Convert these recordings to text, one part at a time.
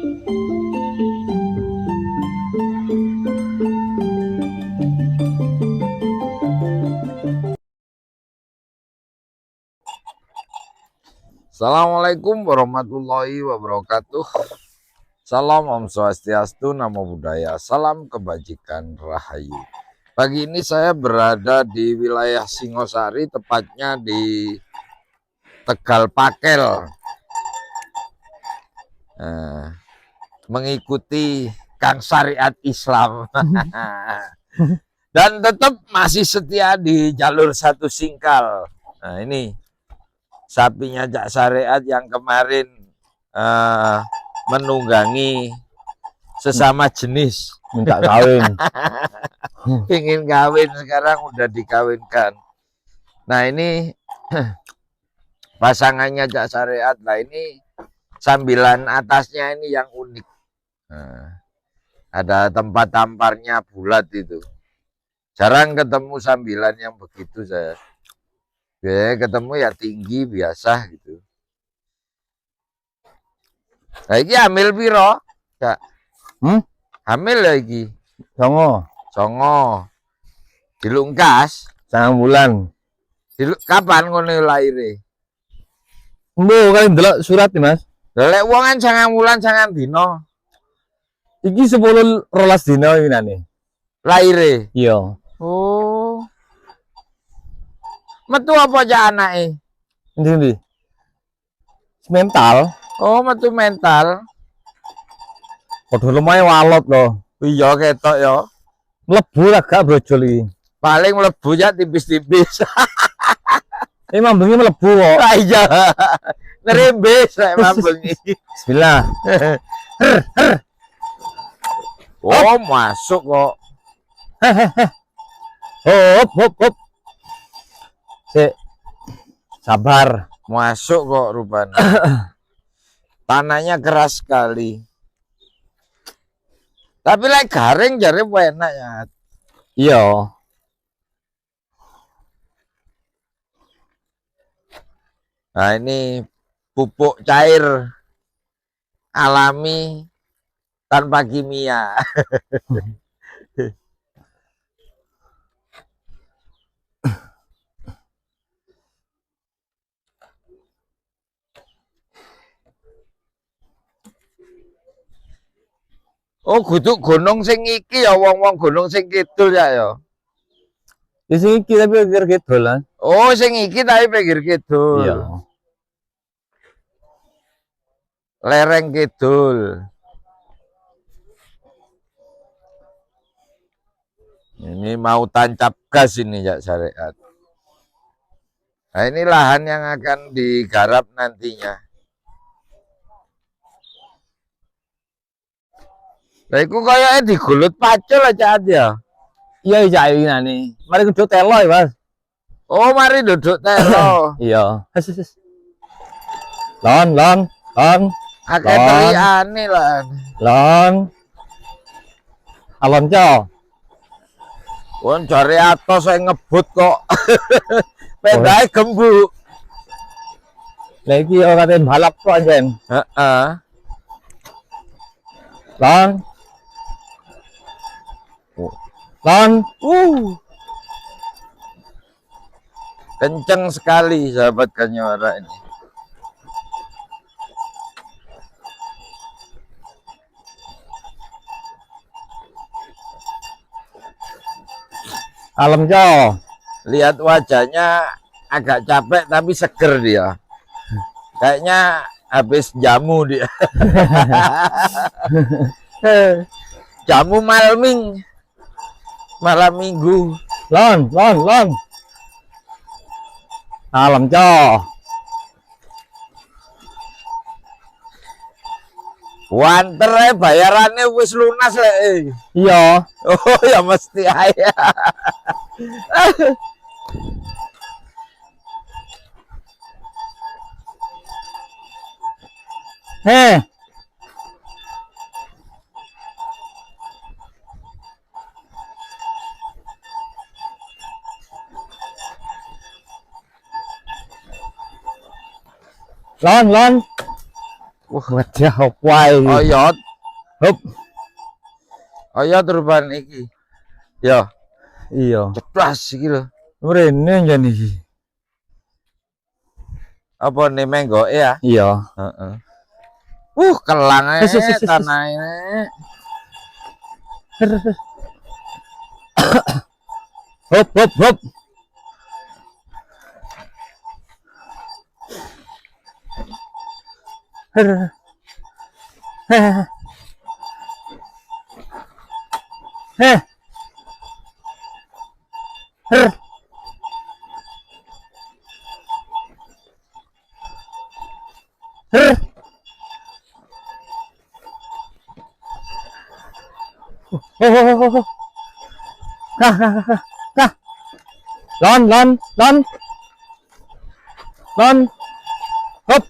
Assalamualaikum warahmatullahi wabarakatuh. Salam Om Swastiastu, Namo Buddhaya, salam kebajikan rahayu. Pagi ini saya berada di wilayah Singosari, tepatnya di Tegal Pakel, mengikuti Kang Syariat Islam. Dan tetap masih setia di jalur satu Singkal. Nah ini sapinya Cak Syariat yang kemarin menunggangi sesama jenis, minta kawin. ingin kawin, sekarang udah dikawinkan. Nah ini pasangannya Cak Syariat. Nah ini sambilan atasnya ini yang unik. Nah, ada tempat tamparnya bulat itu. Jarang ketemu sambilan yang begitu saya. Biasanya ketemu ya tinggi biasa gitu. Nah ini hamil piro? Cak? Hamil lagi. Songo. Dilungkas 9 bulan. Kapan ngono lahire? Mbok kan ndelok surat Mas. Lek wong kan 9 bulan 9 dino. Iki 10 rolas dina winane. Lahire. Iya. Oh. Metu apa aja anake? Endi? Mental. Oh, metu mental. Padha lumayan walot loh. Iya ketok ya. Mlebu lah gak brojol iki. Paling mlebu ya tipis-tipis. Mambengi mlebu kok. Ah iya. Ngerembes rek mambengi. Bismillah. Oh, masuk kok. Hop. Sik. Sabar. Masuk kok rupanya. Tanahnya keras sekali. Tapi lek garing jare enak ya. Iya. Nah ini pupuk cair alami tanpa kimia. Oh, kudu gunung sing iki ya, wong-wong gunung sing kidul ya. Di sini iki tapi pikir kidul kan. Oh, sing iki tapi pinggir kidul. Iya. Lereng kidul. Ini mau tancap gas ini Cak Syariat. Nah, ini lahan yang akan digarap nantinya. Lah iku kayaknya digulut pacul aja ya. Iya Cak winane. Mari kudu telo ya, Mas. Oh, mari duduk telo. Iya. Lon. Akeh teliane lah. Lon. Alon co. Wong jare atos saya ngebut kok. Pendahe gembuk. Lah iki ora katen balap kok anjen. Heeh. Lon. Kenceng sekali sahabat Kanyawara ini. Alam co. Lihat wajahnya agak capek tapi seger dia. Kayaknya habis jamu dia. Jamu malam minggu. Lon. Alam co. Wanter bayarannya wis lunas lek. Iya. Oh ya mesti aja. Lon. Wah, wajah apa iki? Oyot. Hop. Oyot rupane iki. Ya, Iya. cedas iki lho. Mrene jan iki. Apa nih menggo ya? Iya. Heeh. Kelang tanah ini. Hop hop hop. Lon hop.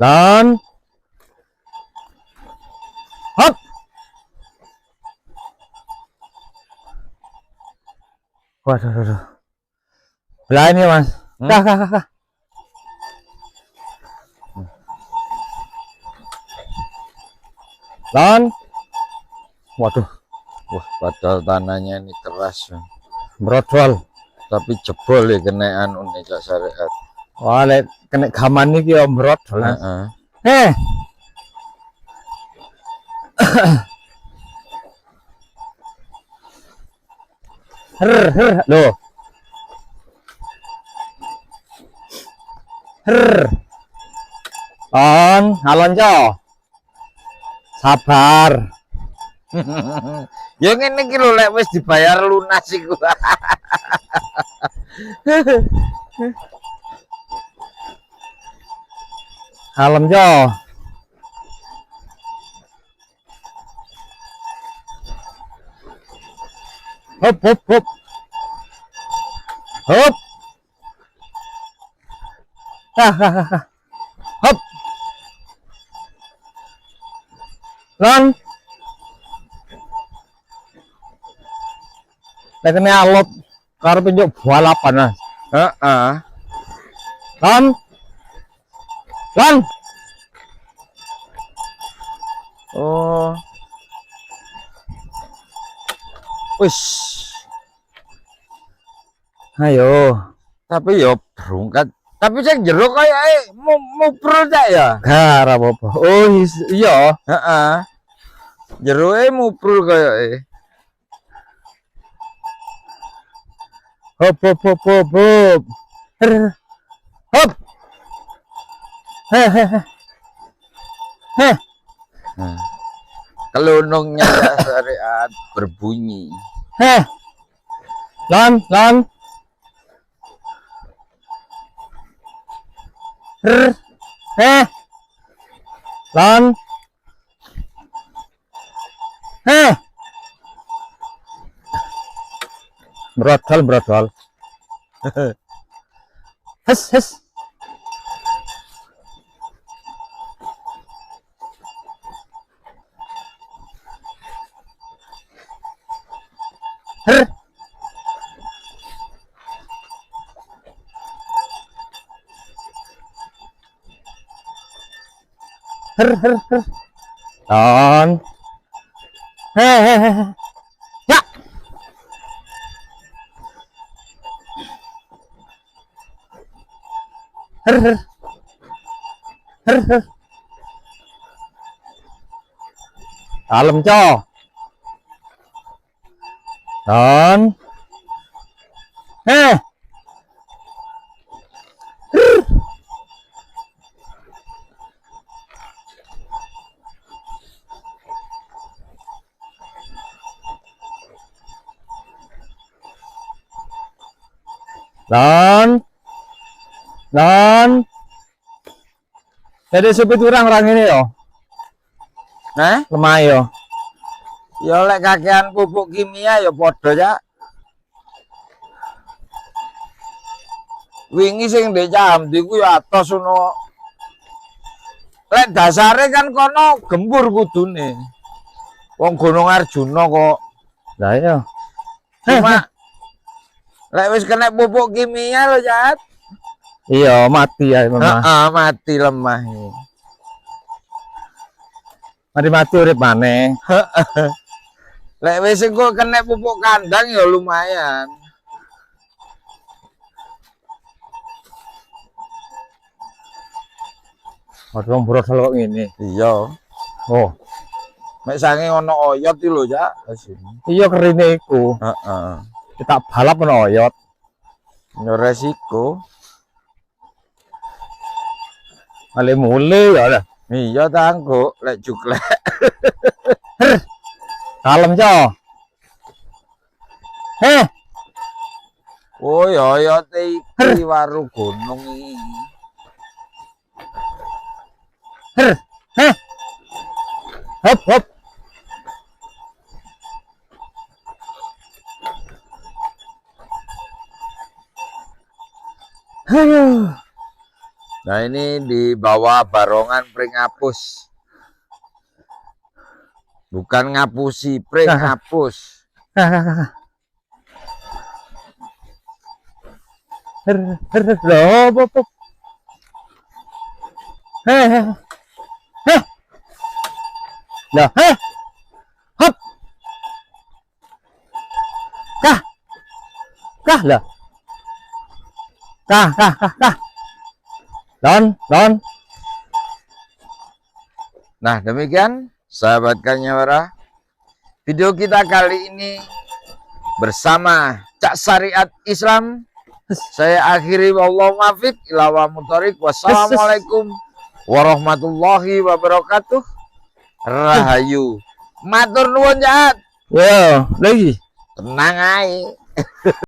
Lon hop. Waduh. Belah ini mas. Kah. Lon. Waduh. Wah, padahal tanahnya ini keras. Brodol. Tapi jebol ya kena anu nih Cak Syariat. Wah, lek kena gaman iki ya brodol. Heeh. Loh. Alon Jo. Sabar. Ya ngene iki lho lek wis dibayar lunas iku. Alon Jo. Hop. Hop. Hop. Lon. Lek kene alot karep njuk balapan Mas. Heeh. Lon. Oh. Wis. Ayo. Tapi yo berungkat. Tapi sing jero kaya mupro tak ya? Gak apa-apa. Oh iya. Heeh. Jero mupro kaya Hop. Hop. Kelunungnya Cak Syariat berbunyi. Lon. Lon. Brodol. Hes. Lon. Ya. Dalam cho. Lon. Lon. Jadi supit orang ini yo. Lemah yo. Ya lek kakean pupuk kimia ya padha ya. Wingi sing ndek Jambi ku ya atos ono. Lek dasare kan kono gembur kudune. Wong Gunung Arjuna kok Lah ya. Cuma lek wis kena pupuk kimia lo Jahat. Iya, mati ya memang. Mati lemah. Mati urip maneh. Lek wis engko kena pupuk kandang ya lumayan. Orang brosol kok ngene. Iya. Oh, Mek sange ono oyot iki lho, Cak. iya kerine iku. Heeh. Kita balap ono oyot. Yo resiko. Ale mule ya lah. Iya tanggo lek juklek. Kalem, Cok. Oh ya oyote iki waru gunung iki. Hop, hop. Aduh. Nah ini di bawah barongan Pringapus. Bukan ngapusi, Pringapus. Loh, hop, hop. Lah, hop. Kah lah. Kah. Don. Nah demikian sahabat Kanyawara, video kita kali ini bersama Cak Syariat Islam. Saya akhiri wallahu muwaffiq ila muthoriq. Wassalamualaikum warahmatullahi wabarakatuh. Rahayu. Matur nuwun Jahat. Yo, lagi. Tenang ae.